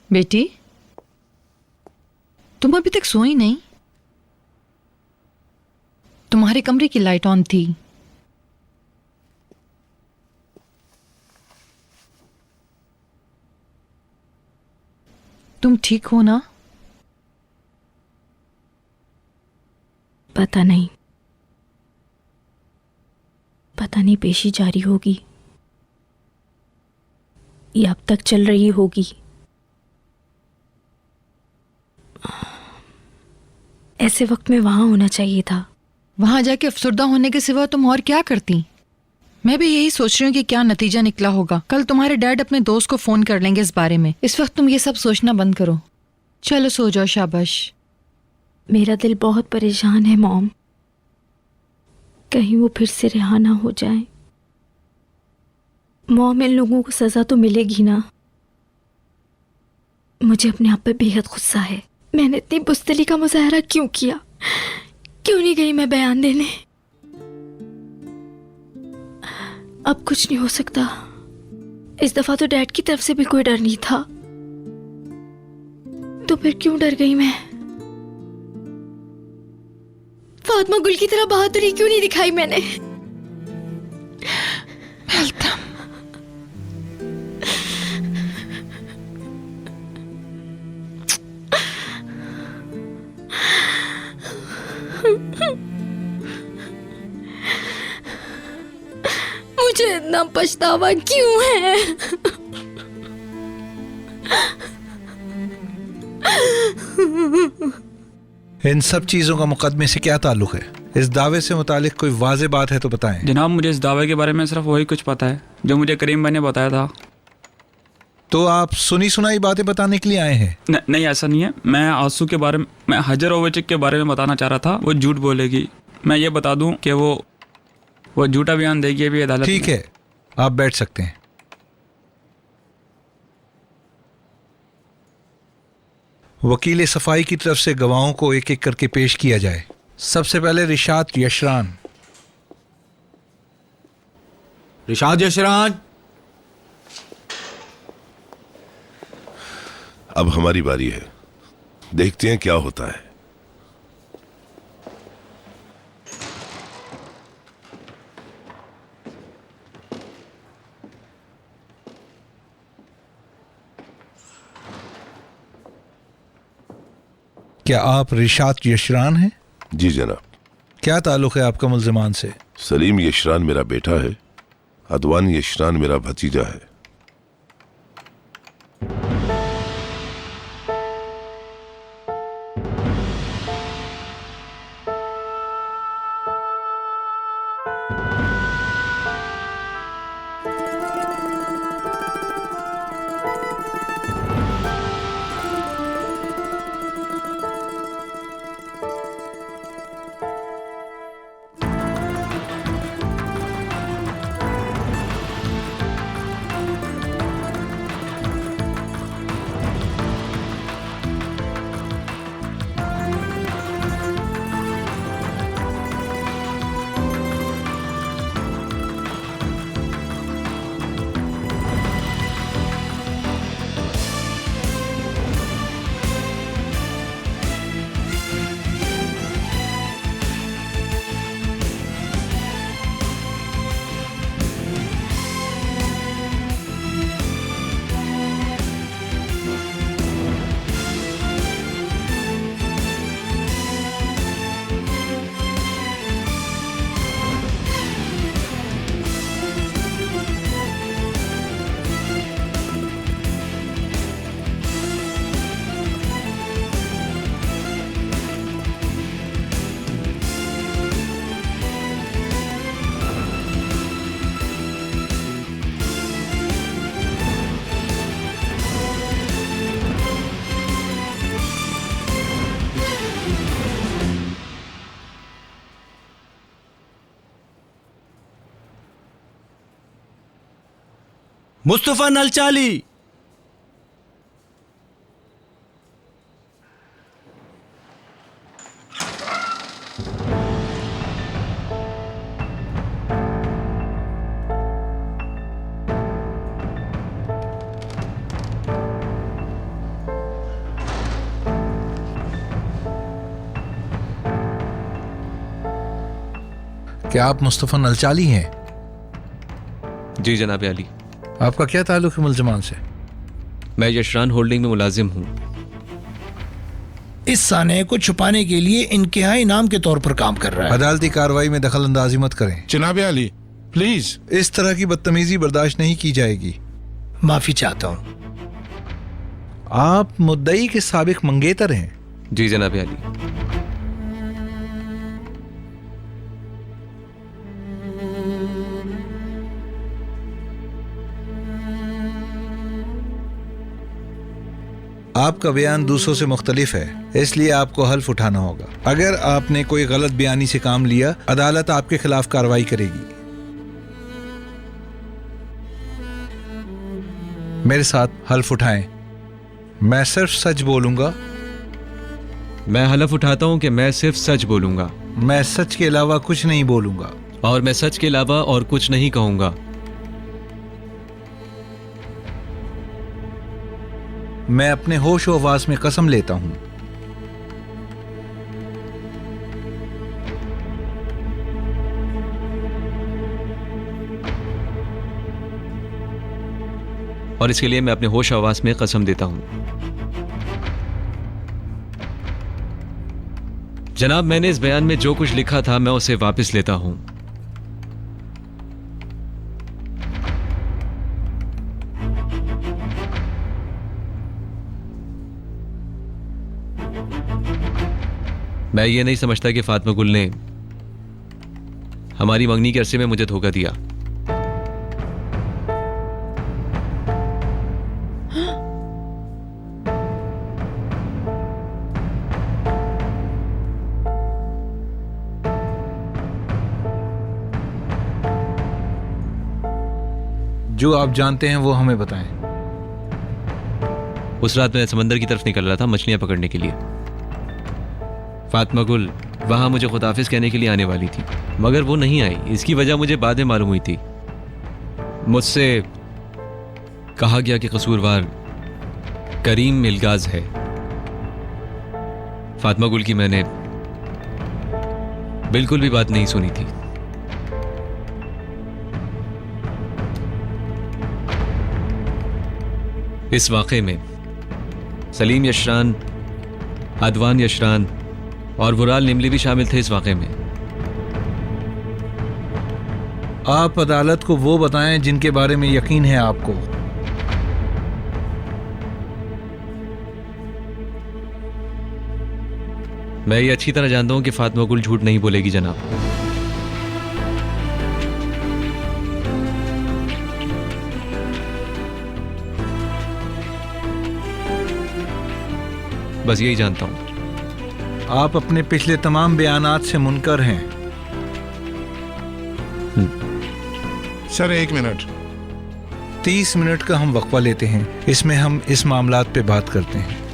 बेटी, तुम अभी तक सोई नहीं? तुम्हारे कमरे की लाइट ऑन थी। तुम ठीक हो ना? पता नहीं पेशी जारी होगी या अब तक चल रही होगी। ऐसे वक्त में वहां होना चाहिए था। वहां जाके अफसरदा होने के सिवा तुम और क्या करती? मैं भी यही सोच रही हूँ कि क्या नतीजा निकला होगा। कल तुम्हारे डैड अपने दोस्त को फोन कर लेंगे इस बारे में। इस वक्त तुम ये सब सोचना बंद करो। चलो सो जाओ, शाबाश। मेरा दिल बहुत परेशान है मॉम। कहीं वो फिर से रिहा ना हो जाए। मॉम, इन लोगों को सजा तो मिलेगी ना? मुझे अपने आप पे बेहद गुस्सा है। मैंने इतनी बुज़दिली का मुजाहरा क्यों किया? क्यों नहीं गई मैं बयान देने? अब कुछ नहीं हो सकता। इस दफा तो डैड की तरफ से भी कोई डर नहीं था, तो फिर क्यों डर गई मैं? फातिमा गुल की तरह बहादुरी क्यों नहीं दिखाई मैंने? मुझे इतना पछतावा क्यों है? इन सब चीजों का मुकदमे से क्या ताल्लुक है? इस दावे से मुतालिक कोई वाज़ेह बात है तो बताएं। जनाब, मुझे इस दावे के बारे में सिर्फ वही कुछ पता है जो मुझे करीम भाई ने बताया था। तो आप सुनी सुनाई बातें बताने के लिए आए हैं? नहीं, ऐसा नहीं है। मैं आंसू के बारे में, मैं हजर ओवचिक के बारे में बताना चाह रहा था। वो झूठ बोलेगी। मैं ये बता दूं कि वो झूठा बयान देगी अभी अदालत में। ठीक है, आप बैठ सकते हैं। वकील सफाई की तरफ से गवाहों को एक एक करके पेश किया जाए। सबसे पहले रिशाद यशरान। रिशाद यशरान। अब हमारी बारी है, देखते हैं क्या होता है। क्या आप रिशाद यशरान हैं? जी जनाब। क्या ताल्लुक है आपका मुल्जिमान से? सलीम यशरान मेरा बेटा है, अदवान यशरान मेरा भतीजा है। मुस्तफा नलचाली। क्या आप मुस्तफ़ा नलचाली हैं? जी जनाब अली, आपका क्या ताल्लुक है मुलजमान से? मैं यशरान होल्डिंग में मुलाजिम हूँ। इस साने को छुपाने के लिए इंतहाई नाम के तौर पर काम कर रहा है। अदालती कार्रवाई में दखल अंदाजी मत करें। जनाब अली प्लीज। इस तरह की बदतमीजी बर्दाश्त नहीं की जाएगी। माफी चाहता हूँ। आप मुद्दई के साबिक मंगेतर हैं। जी जनाब अली। आपका बयान दूसरों से मुख्तलिफ है, इसलिए आपको हल्फ उठाना होगा। अगर आपने कोई गलत बयानी से काम लिया, अदालत आपके खिलाफ कार्रवाई करेगी। मेरे साथ हल्फ उठाएं। मैं सिर्फ सच बोलूंगा। मैं हलफ उठाता हूँ कि मैं सिर्फ सच बोलूंगा। मैं सच के अलावा कुछ नहीं बोलूंगा। और मैं सच के अलावा और कुछ नहीं कहूंगा। मैं अपने होश व हवास में कसम लेता हूं। और इसके लिए मैं अपने होश हवास में कसम देता हूं। जनाब, मैंने इस बयान में जो कुछ लिखा था मैं उसे वापस लेता हूं। मैं ये नहीं समझता कि फातिमा गुल ने हमारी मंगनी के अरसे में मुझे धोखा दिया। जो आप जानते हैं वो हमें बताएं। उस रात मैं समंदर की तरफ निकल रहा था मछलियां पकड़ने के लिए। फातिमा गुल वहां मुझे खुदाफिज कहने के लिए आने वाली थी, मगर वो नहीं आई। इसकी वजह मुझे बाद में मालूम हुई थी। मुझसे कहा गया कि कसूरवार करीम मिलगाज है। फातिमा गुल की मैंने बिल्कुल भी बात नहीं सुनी थी। इस वाक़े में सलीम यशरान, अदवान यशरान और वुराल निमली भी शामिल थे। इस वाक़े में आप अदालत को वो बताएं जिनके बारे में यकीन है आपको। मैं ये अच्छी तरह जानता हूं कि फातिमा गुल झूठ नहीं बोलेगी जनाब। बस यही जानता हूं। आप अपने पिछले तमाम बयानात से मुनकर हैं। Sir 1 minute. 30 मिनट का हम वक्फा लेते हैं, इसमें हम इस मामलात पे बात करते हैं।